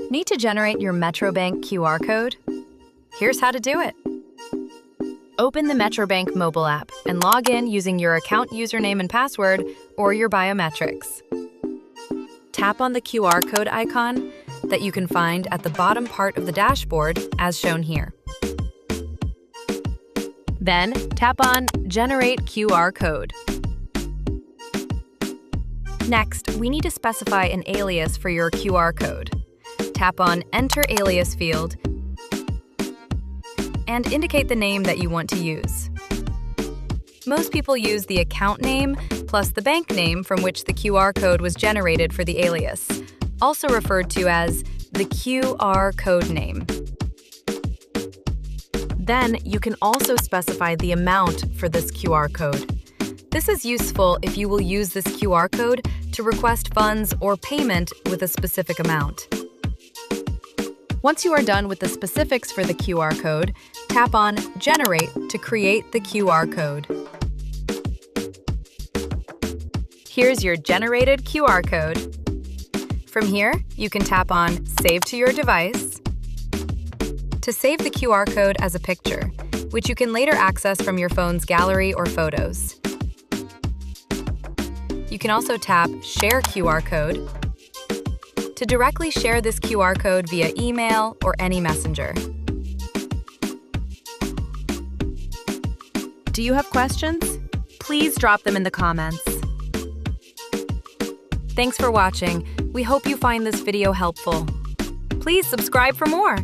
Need to generate your Metrobank QR code? Here's how to do it. Open the Metrobank mobile app and log in using your account username and password or your biometrics. Tap on the QR code icon that you can find at the bottom part of the dashboard as shown here. Then tap on Generate QR Code. Next, we need to specify an alias for your QR code. Tap on Enter Alias field and indicate the name that you want to use. Most people use the account name plus the bank name from which the QR code was generated for the alias, also referred to as the QR code name. Then you can also specify the amount for this QR code. This is useful if you will use this QR code to request funds or payment with a specific amount. Once you are done with the specifics for the QR code, tap on Generate to create the QR code. Here's your generated QR code. From here, you can tap on Save to your device to save the QR code as a picture, which you can later access from your phone's gallery or photos. You can also tap Share QR Code to directly share this QR code via email or any messenger. Do you have questions? Please drop them in the comments. Thanks for watching. We hope you find this video helpful. Please subscribe for more.